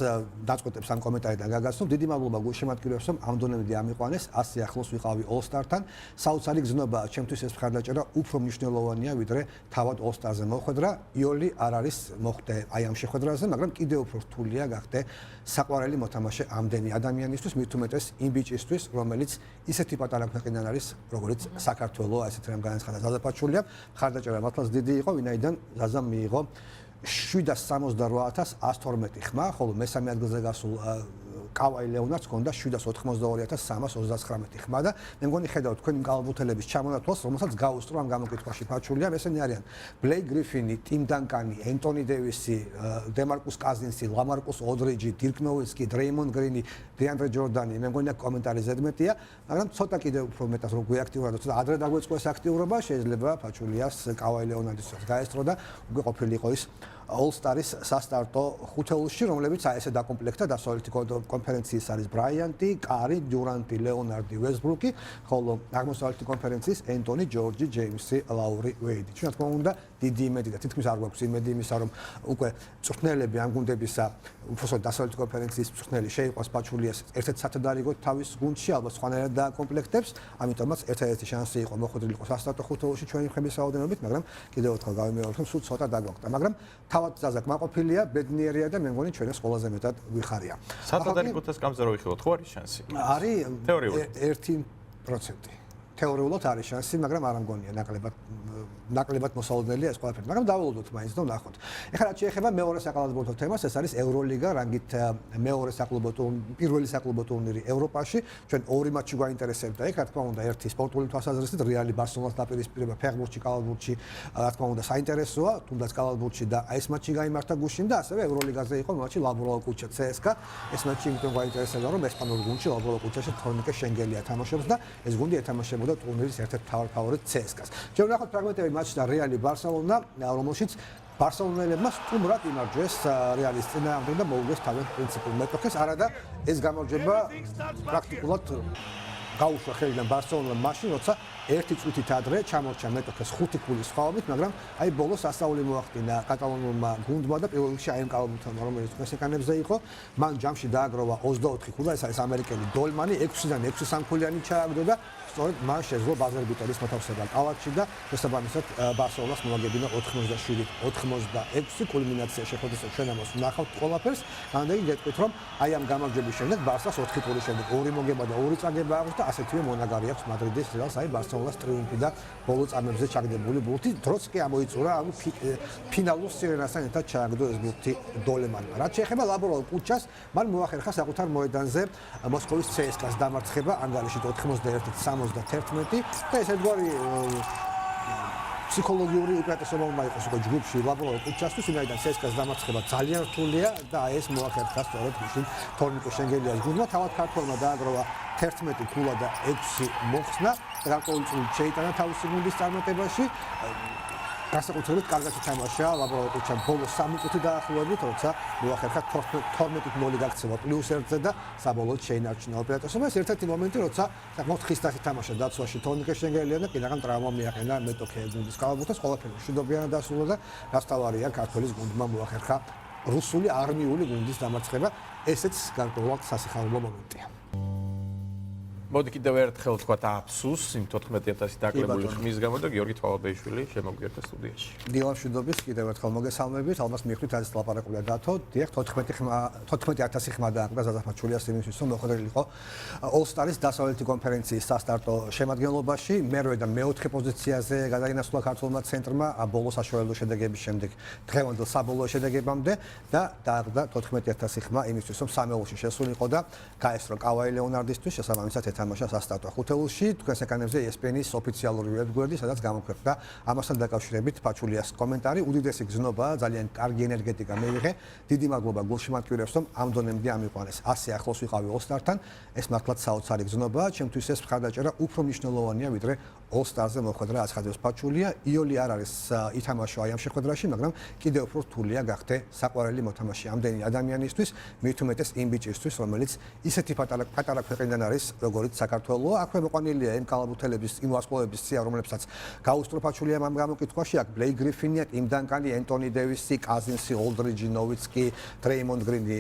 დაწყვეტებს ამ კომენტარიდან გაგაცნობ. დიდი მადლობა გულშემატკივრებს, რომ ამ დონემდე ამიყვანეს, ასე ახლოს ვიყავი All-Star-თან. საოცარი გზნობა ჩემთვის ეს მხარდაჭერა უფრო მნიშვნელოვანია, ვიდრე თავად All-Stars-ზე მოხვედრა. იოლი არ არის მოხვდე აი ამ შეხვედრაზე, მაგრამ კიდევ უფრო რთულია გახდე საყვარელი მოთამაშე ამდენი ადამიანისთვის, მით უმეტეს იმ ბიჭისთვის, რომელიც ისეთი პატარა ქვეყნიდან არის, როგორც საქართველო, ასეთ რამ განაცხადა ზაზა ფაჩულია. მხარდაჭერა მართლაც დიდი იყო, ვინაიდან ზაზამ მიიღო 768112 ხმა, ხოლო მესამე ადგილზე გასულ კავაი ლეონარდს ჰქონდა 782329 ხმა და მე მგონი ხედავთ თქვენი კალათბურთელების ჩამონათვალს, რომელსაც გაუსწრო ამ გამოკითხვაში ფაჩულია. ესენი არიან ბლეიკ გრიფინი, ტიმ დანკანი, ენტონი დევისი, დემარკუს კაზინსი, ლამარკუს ოდრიჯი, დირკ ნოვიცკი, დრეიმონდ გრინი, დეანდრე ჯორდანი. მე მგონი აქ კომენტარი ზედმეტია, მაგრამ ცოტა კიდევ უფრო მეტად რომ გვიაქტიურადოთ და ადრე დაგვეწყოს აქტიურობა, შეიძლება ფაჩულიას კავაი ლეონარდის გაესწრო და უკვე ყოფილიყო ის All-Stars სასტარტო ხუთეულში, რომლებიც აი ესე დაკომპლექტა დასავლეთი კონფერენციის არის ბრაიანტი, კარი, დიურანტი, ლეონარდი, ვესტბრუკი, ხოლო აღმოსავლეთი კონფერენციის ენტონი, ჯორჯი, ჯეიმსი, ლაური, ვეიდი. ჩვენ თქმა უნდა დიდი იმედი და თითქმის არ გვაქვს იმედი იმისა, რომ უკვე მწვრთნელები ამ გუნდებისა, უბრალოდ დასავლეთი კონფერენციის მწვრთნელი შეიყვანს ფაჩულიას ერთ-ერთ სათადარიგოდ თავის გუნდში, ალბათ სხვანაირად დააკომპლექტებს, ამიტომაც ერთ-ერთი შანსი იყო მოხვედრილ იყოს სასტარტო ხუთეულში ჩვენი ხმების რაოდენობით, მაგრამ კიდევ ერთხელ გავიმეორებ, რომ სულ ცოტა დაგვაქვს, მაგრამ თავად ზაზა კმაყოფილია, ბედნიერია და მე მგონი ჩვენს ყველაზე მეტად ვიხარია. სათადარიგოდ ეს კამზე რო ვიხილოთ, ხო არის შანსი? არის თეორიულად 1%. თეორიულად არის შანსი, მაგრამ არ ამგონია ნაკლებად მოსალოდნელია ეს ყველაფერი, მაგრამ დავალოდოთ მაინც და ვნახოთ. ეხლა რაც შეეხება მეორე საკალათბურთო თემას, ეს არის ევროლიგა, რანგით მეორე საკლუბო პირველი საკლუბო ტურნირი ევროპაში. ჩვენ ორი მატჩი გვაინტერესებდა. ეხლა რა თქმა უნდა, ერთი სპორტული თვალსაზრისით რეალი ბარსელონას დაპირისპირება ფეხბურთში, კალათბურთში, რა თქმა უნდა, საინტერესოა, თუნდაც კალათბურთში და აი ეს მატჩი გაიმართა გუშინ და ასევე ევროლიგაზე იყო მატჩი ლაბროა კუჩა CSKA. ეს მატჩი იმიტომ გვაინტერესებდა, რომ ესპანურ გუნდში ლაბროა კუჩაში თორნიკე შენგელია თამაშობს და ეს გუნდი ეთამაშებოდა ტურნირის ერთ-ერთ მთავარ ფავორიტ CSKA-ს. ჩვენ ვნახოთ ფრაგმენტები მატჩიდან რეალი ბარსელონა, რომელშიც ბარსელონელებმა სტუმრად იმარჯვეს რეალის წინააღმდეგ და მოუგეს თავის პრინციპულ მეტოქეს. არადა ეს გამარჯვება პრაქტიკულად გაუშვა ხელიდან ბარსელონამ მაშინ, როცა ერთი წუთით ადრე ჩამორჩა მეტოქეს 5 ქულის სხვაობით, მაგრამ აი ბოლოს ასწავლი მოახდინა კატალონურმა გუნდმა და პირველ რიგში აი ამ კალათბურთელმა, რომელიც მესეკანებზე იყო, მან ჯამში დააგროვა 24 ქულა, ეს არის ამერიკელი დოლმანი, 6-დან 6 სამქულიანი ჩააგდო და სწორედ მან შეძლო ბაზარ ბიტერის მოთავსება კალათში და შესაბამისად ბარსელონას მოაგებინა 87-86 კულმინაცია შეხვედრის ჩვენ ამას ვნახავთ ყველაფერს. ამიტომ გეტყვით რომ აი ამ გამარჯვების შემდეგ ბარსას 4 ქულის შემდეგ 2 მოგება და 2 წაგება აქვს და ასეთივე მონაგარი აქვს მადრიდის რეალს, აი ბარსელონას ტრიუმფი და ბოლო წამებზე ჩაგდებული ბურთი, დროც კი ამოიწურა, ანუ ფინალურ სირენასთან ერთად ჩააგდო ეს ბურთი დოლემანმა. რაც შეეხება ლაბროა კუჩას, მან მოახერხა საკუთარ მოედანზე მოსკოვის CSKA-ს დამარცხება ანგარიშით 91-71 და ეს ერთგვარი ფსიქოლოგიური უპირატესობა უნდა იყოს უკვე ჯგუფში ლაბროა კუჩასთვის, ვინაიდან CSKA-ს დამარცხება ძალიან რთულია და ეს მოახერხა სწორედ მაშინ თორნიკე შენგელიას გუნდმა. თავად ქართველმა დააგროვა 11 ქულა და 6 მოხსნა, გარკვეული წვლილი შეიტანა თავისი გუნდის წარმატებაში. განსაკუთრებით კარგად ითამაშა ლაბორატორიამ ბოლოს 3 წუთი დაახლოებით, როცა მოახერხა 12 გაქცევა +1-ზე და საბოლოოდ შეინარჩუნა ოპერატორმა. ეს ერთ-ერთი მომენტი, როცა საკმაოდ ხისტად ითამაშა დაცვაში თონიკე შენგელია და კიდევ ტრავმა მიაყენა მეტოქე გუნდის კალაბუთას, ყველაფერი მშვიდობიანად დასრულდა და რასთავარია ქართველის გუნდმა მოახერხა რუსული არმიული გუნდის დამარცხება. ესეც გარკვეულად სასიხარულო მომენტია. მოდი კიდევ ერთხელ ვთქვათ აფსუსს იმ 14000 დაკლებული ხმის გამო და გიორგი თვალაბეიშვილი შემოგვიერთდა სტუდიაში. დილამშვიდობის კიდევ ერთხელ მოგესალმებით. ალბათ მიხვდით არის ლაპარაკული დათო. დიახ 14000 ხმა დააყდა ზაზაფაჩულიას იმისთვის რომ მოხდერილიყო All-Stars დასავლეთი კონფერენციის სასტარტო შემადგენლობაში. მერვე და მეოთხე პოზიციაზე გადაინაცვლა ქართულმა ცენტრმა ბოლოს საშუალო შედეგების შემდეგ დღევანდელ საბოლოო შედეგებამდე და დააყდა 14000 ხმა იმისთვის რომ სამეულში შესულიყო და გაესწრო კავაი ლეონარდისთვის შესაბამისად თამაშა სასტარტო ხუთეულში. თქვენს ეკრანებზე ESPN-ის ოფიციალური ვებგვერდი, სადაც გამოქვეყნდა ამასთან დაკავშირებით ფაჩულიას კომენტარი. უდიდესი გზნობა, ძალიან კარგი ენერგეტიკა მეიღე. დიდი მადლობა გულშემატკივრებს, რომ ამ დონემდე ამიყვანეს. ასე ახლოს ვიყავი All-Star-თან. ეს მართლაც საოცარი გზნობაა. ჩემთვის ეს მხარდაჭერა უფრო მნიშვნელოვანია, ვიდრე All-Stars-ზე მოხვედრა აცხადებს ფაჩულია. იოლი არ არის ითამაშო აი ამ შეხვედრაში, მაგრამ კიდევ უფრო რთულია გახდე საყვარელი მოთამაშე ამდენი ადამიანისთვის, მით უმეტეს იმ ბიჭისთვის, რომელიც ისეთი პატარა ქვეყნიდან არის, როგორც საქართველო. აქვე მოყვანილია იმ კალაბუთელების, იმ ვარსკვლავების სია, რომლებსაც გაუსწრო ფაჩულია ამ გამოკითხვაში. აქ ბლეი გრიფინია, ტიმ დანკანი, ენტონი დევისი, კაზინსი, ოლდრიჯი, ნოვიცკი, დრეიმონდ გრინი,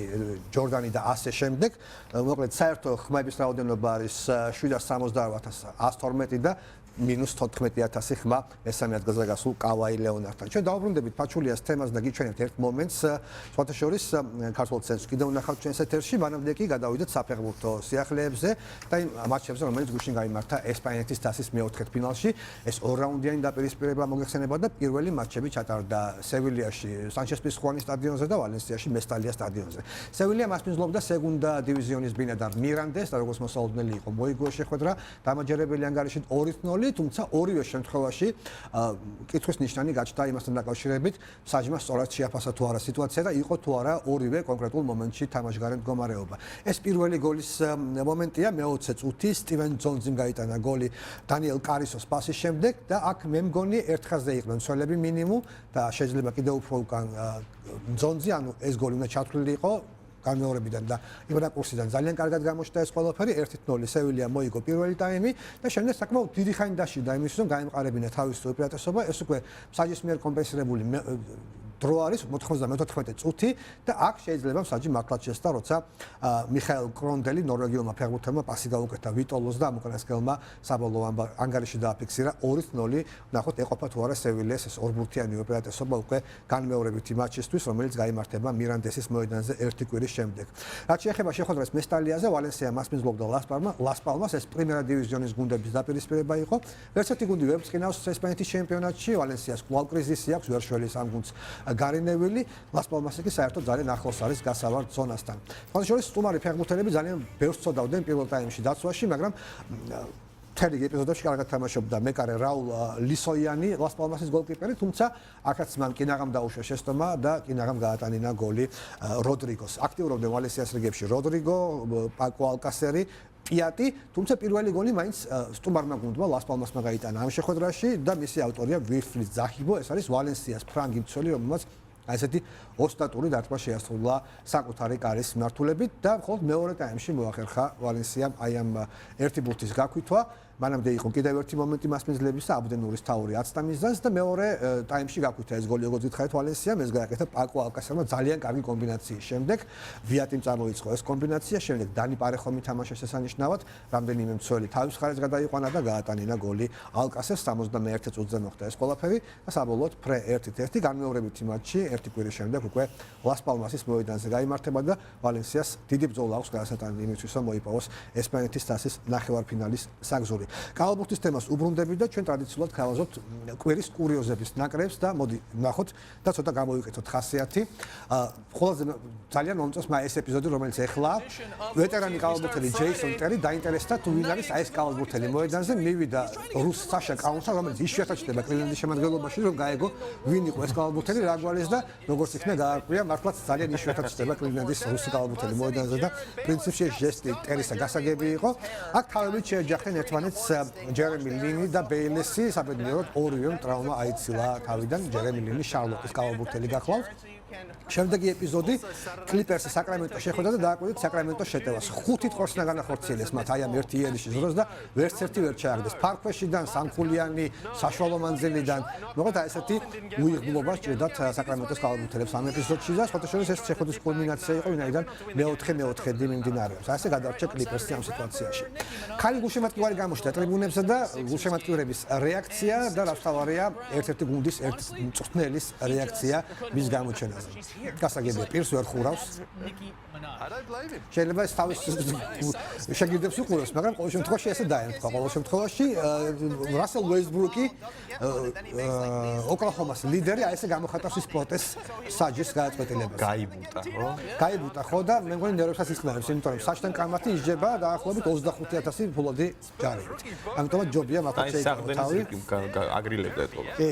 ჯორდანი და ასე შემდეგ. მოკლედ საერთო ხმების რაოდენობა არის 768112 და -14000 ხმა მესამე ადგილზე გასულ კავაი ლეონარდთან. ჩვენ დავუბრუნდებით ფაჩულიას თემას და გიჩვენებთ ერთ მომენტს. სხვათა შორის ქართულ ცენტრს კიდევ ვნახავთ ჩვენს ეთერში, მანამდე კი გადავიდეთ საფეხბურთო სიახლეებზე და იმ მატჩებზე, რომელიც გუშინ გაიმართა ესპანეთის თასის მეოთხედფინალში. ეს ორ-რაუნდიანი დაპირისპირება მოგეხსენება და პირველი მატჩები ჩატარდა სევილიაში, სანჩეს პიზხუანის სტადიონზე და ვალენსიაში მესტალიას სტადიონზე. სევილია მასპინძლობდა სეგუნდა დივიზიონის ბინადარ მირანდეს და როგორც მოსალოდნელი იყო მოიგო შეხვედრა დამაჯერებელი ანგარიშით 2-0. თუმცა ორივე შემთხვევაში კითხვის ნიშანი გაჩნდა იმასთან დაკავშირებით, საჯმა სწორად შეაფასა თუ არა სიტუაცია და იყო თუ არა ორივე კონკრეტულ მომენტში თამაშგარე მდგომარეობა. ეს პირველი გოლის მომენტია, მე-20 წუთი სტივენ ჯონზიმ გაიტანა გოლი დანიელ კარისოს პასის შემდეგ და აქ მე მგონი ერთხელზე იყვნენ ცვლილები მინიმუმ და შეიძლება კიდევ უფრო უკან ჯონზი, ანუ ეს გოლი უნდა ჩათვლილიყო გამეორებიდან და იმ რაკურსიდან ძალიან კარგად გამოჩნდა ეს ყველაფერი. 1-0 სევილია მოიგო პირველი ტაიმი და შემდეგ საკმაოდ დიდი ხანი დაშვიდა იმისთვის, რომ გაემყარებინა თავისი უპირატესობა. ეს უკვე მსაჯის მიერ კომპენსირებული დრო არის 94 წუთი და აქ შეიძლება მსაჯი მართლაც შესწა, როცა მიხაელ კრონდელი ნორვეგიულმა ფეხბურთელმა პასი გაუკეთა ვიტოლოს და ამ უკანასკნელმა საბოლოო ანგარიში დააფიქსირა 2-0. ნახოთ ეყოფა თუ არა სევილიას ეს ორბურთიანი უპირატესობა უკვე განმეორებითი მატჩისთვის, რომელიც გაიმართება მირანდესის მოედანზე ერთი კვირის შემდეგ. რაც შეეხება შეხვედრას მესტალიაზე, ვალენსია მასპინძლობდა ლას-პალმას, ეს პრიმერა დივიზიონის გუნდების დაპირისპირება იყო. ერთ ერთი გუნდი ვერ ბრწყინავს ესპანეთის ჩემპიონატში, ვალენსიას კვლავ კრიზისი აქვს, ვერ შველის ამ გუნდს გარინევილი, ლას-პალმასი კი საერთოდ ძალიან ახლოს არის გასავართ ზონასთან. თუმცა შორის სტუმარი ფეხბურთელები ძალიან ბევრს წოდავდნენ პირველ ტაიმში დაცვაში, მაგრამ მთელი ეპიზოდებში კარგად თამაშობდა მეკარე რაულ ლისოიანი, ლას-პალმასის გოლკიპერი, თუმცა აქაც მან კინაღამ დაუშვა შეცდომა და კინაღამ გაატანინა გოლი როდრიგოს. აქტიურობდა ვალენსიას რიგებში როდრიგო, პაკო ალკასერი, პიატი, თუმცა პირველი გოლი მაინც სტუმარმა გუნდმა ლას-პალმასმა გაიტანა ამ შეხვედრაში და მისი ავტორია ვირფლი ზაჰიბო. ეს არის ვალენსიას ფრანგი მცველი, რომელმაც ასეთი ოსტატური დარტყმა შეასრულა საკუთარი კარის მიმართულებით და მხოლოდ მეორე ტაიმში მოახერხა ვალენსიამ აი ამ ერთი ბურთის გაქვითვა. მანამდე იყო კიდევ ერთი მომენტი მასპინძლებისა, აბდენურის თაური აცდა მიზანს და მეორე ტაიმში გაქვითა ეს გოლი, როგორც გითხარით ვალენსიამ, ეს გააკეთა პაკო ალკასერმა ძალიან კარგი კომბინაციის შემდეგ. ვიატიმ წარმოიწყო ეს კომბინაცია, შემდეგ დანი პარეხომი თამაშეს შესანიშნავად, რამდენიმე მცველი თავის მხარეს გადაიყვანა და გაატანინა გოლი ალკასერს 71 წუთზე მოხდა ეს ყველაფერი და საბოლოოდ ფრე 1-1 განმეორებითი მატჩი ერთი კვირის შემდეგ უკვე ლას-პალმასის მოედანზე გაიმართება და ვალენსიას დიდი ბრძოლა აქვს გადასატანად იმისთვის, რომ მოიპოვოს ესპანეთის თასის ნახევარფინალის საგზური. კალაბურთის თემას უბრუნდებით და ჩვენ ტრადიციულად გავაზრდით კვირის კურიოზების ნაკრებს და მოდი ნახოთ და ცოტა გამოვიკეთოთ ხასიათი. ყველაზე ძალიან მომწონს ეს ეპიზოდი, რომელიც ეხლა ვეტერანი კალაბურთელი ჯეისონ ტერი დაინტერესდა თუ ვინ არის ეს კალაბურთელი მოედანზე, მივიდა რუს საშა კაუნსა, რომელიც იშვიათად ჩნდება კლიენტის შემადგენლობაში, რომ გაეგო ვინ იყო ეს კალაბურთელი, რა გვალის და როგორც იქნა გაარკვია, მართლაც ძალიან იშვიათად ჩნდება კლიენტის რუსი კალაბურთელი მოედანზე და პრინციპში ჟესტი ტერისა გასაგები იყო. აქ თავებით შეეჯახნენ ერთმანეთს რომელიც ჯერემი ლინი და ბეილესი საბედნიეროდ ორივემ ტრავმა აიცილა თავიდან. ჯერემი ლინი შარლოტის კალაბურთელი გახლავს. შემდეგი ეპიზოდი კლიპერსი საკრამენტო შეხვდა და დააკვირდით საკრამენტოს შეტევას. 5 თხრს უნდა განახორციელეს მათ აი ამ ერთი იერიშის დროს და ვერც ერთი ვერ ჩააგდეს. ფარქვეშიდან, სამხულიანი, საშუალო მანძილიდან. მოკლედ აი ესეთი უიღბლობა სჭირდათ საკრამენტოს კალაბურთელებს ამ ეპიზოდში და სხვათა შორის ეს შეხვედრის კულმინაცია იყო, ვინაიდან მეოთხედი მიმდინარეობს. ასე გადარჩა კლიპერსი ამ სიტუაციაში. ქალი გულშემატკივარი გამოჩნდა ტრიბუნებზე და გულშემატკივრების რეაქცია და რაც თავარია ერთ-ერთი გუნდის მწვრთნელის რეაქცია მის გამოჩენაზე. გასაგებია პირს ვერ ხურავს. შეიძლება ეს თავის შეგირდებს უყუროს, მაგრამ ყოველ შემთხვევაში ესე დაემთხვა. ყოველ შემთხვევაში რასელ ვესტბრუკი ოკლაჰომას ლიდერი აი ესე გამოხატავს ის პროტესტ საჯის გადაწყვეტილებას. გაიბუტა, ხო? გაიბუტა ხო და მე მგონი ნერვებსაც ისხმევს, იმიტომ რომ საჯთან კამათი ისჯება დაახლოებით 25000 ფულადი ჯარით. ამიტომაც ჯობია მაგათ შეიკავოს თავი. აგრილებდა ეთქობა. კი.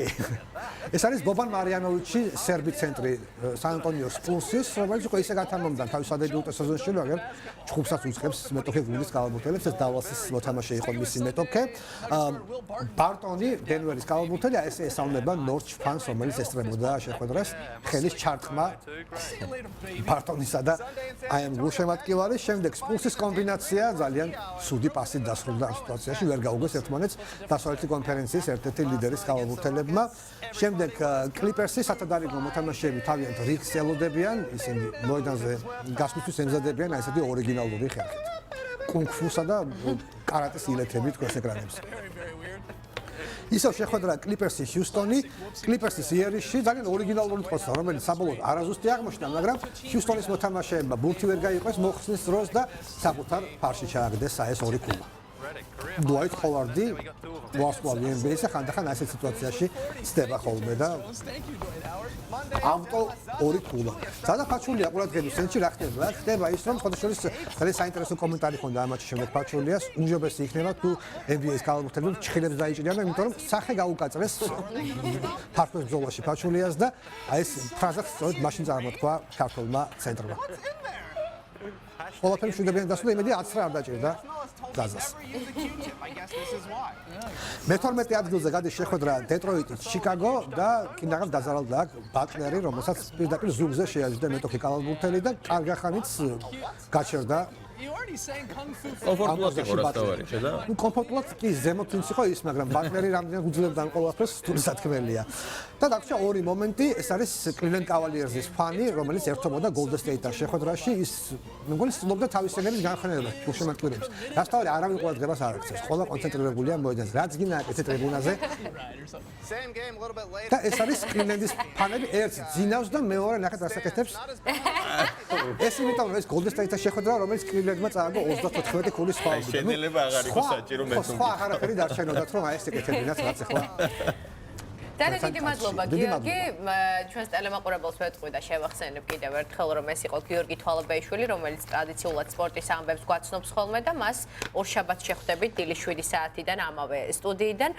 ეს არის ბობან მარიანოვიჩი, სერბი ცენტრი სან-ანტონიოს სპურსის, რომელიც უკვე ისე გათამამდა თავის სადებიუტო სეზონში, მაგრამ ჩხუბსაც უცხებს მეტოქე გუნდის კალაბურთელებს, ეს დალასის მოთამაშე იყო მისი მეტოქე. ბარტონი, დენვერის კალაბურთელი, ესე ესალმება ნორჩ ფანს, რომელიც ესწრებოდა შეხვედრას, ხელის ჩარტყმა ბარტონისა და აი ამ გულშემატკივარის. შემდეგ სპურსის კომბინაცია ძალიან ცუდი პასით დასრულდა ამ სიტუაციაში, ვერ გაუგეს ერთმანეთს დასავლეთი კონფერენციის ერთ-ერთი ლიდერის კალაბურთელებმა. შემდეგ კლიპერსის სათადარიგო მოთამაშეები თავიანთ რიგს ელოდებიან, ისინი მოედანზე გასვლისთვის ემზადებიან აი ესეთი ორიგინალური ხერხით. კუნგ-ფუსა და კარატეს ილეთები თქვენს ეკრანებზე. ისევ შეხვედრა კლიპერსი ჰიუსტონი, კლიპერსის იერიში ძალიან ორიგინალური თხოვნა, რომელიც საბოლოოდ არაზუსტი აღმოჩნდა, მაგრამ ჰიუსტონის მოთამაშეებმა ბურთი ვერ გაიყვეს მოხსნის დროს და საკუთარ ფარში ჩააგდეს ეს ორი ქულა. დუაით ჰოვარდი ვარსკვლავი NBA-ზე ხანდახან ასეთ სიტუაციაში ცდება ხოლმე და ავტო ორი ქულა. სადა ფაჩულია ყურადღების ცენტრში რა ხდება? ხდება ის რომ სხვადასხვა ძალიან საინტერესო კომენტარი ხონდა ამ მატჩის შემდეგ ფაჩულიას, უმჯობესი იქნება თუ NBA-ის კალაბურთელები ჩხილებს დაიჭირიან, იმიტომ რომ სახე გაუკაწრეს ფარკოს ბრძოლაში ფაჩულიას და აი ეს ფრაზაც სწორედ მაშინ წარმოთქვა ქართულმა ცენტრმა. ყველაფერი მშვიდებიან დასრულდა, იმედი 10 არ დაჭირდა გაზას. მე-12 ადგილზე გადის შეხვედრა დეტროიტის ჩიკაგო და კიდევ დაზარალდა აქ ბატლერი, რომელსაც პირდაპირ ზურგზე შეაჯდა მეტოქე კალაბურთელი და კარგახანიც გაჩერდა. კომფორტულად იყო რასთავარი, შედა? კომფორტულად კი ზემოთ ის იყო ის, მაგრამ ბატლერი რამდენად უძლებდა ამ ყველაფერს, თურსათქმელია. და დაგჭა ორი მომენტი, ეს არის კლივლენდ კავალიერსის ფანი, რომელიც ერთობოდა გოლდენ სტეიტთან შეხვედრაში, ის მე მგონი ცდილობდა თავის ენერგიის განხილებას გულშემატკივრებს. რასთავარი არავინ ყურადღებას არ აქცევს, ყველა კონცენტრირებულია მოედანზე, რაც გინდა ეს ტრიბუნაზე. და ეს არის კლივლენდის ფანები, ერთი ძინავს და მეორე ნახეთ რასაკეთებს. ეს იმიტომ რომ ეს გოლდენ სტეიტთან შეხვედრა, რომელიც კლივლენდმა წააგო 34 ქულის ფაული. შეიძლება აღარ იყოს საჭირო მეტოქე. სხვა აღარაფერი დარჩენოდათ რომ აი ეს ეკეთებინათ რაც ახლა. ძალიან დიდი მადლობა გიორგი, ჩვენს ტელემაყურებელს ვეთყვი და შევახსენებ კიდევ ერთხელ რომ ეს იყო გიორგი თვალებეიშვილი, რომელიც ტრადიციულად სპორტის ამბებს გვაცნობს ხოლმე და მას ორშაბათს შეხვდებით დილის 7 საათიდან ამავე სტუდიიდან.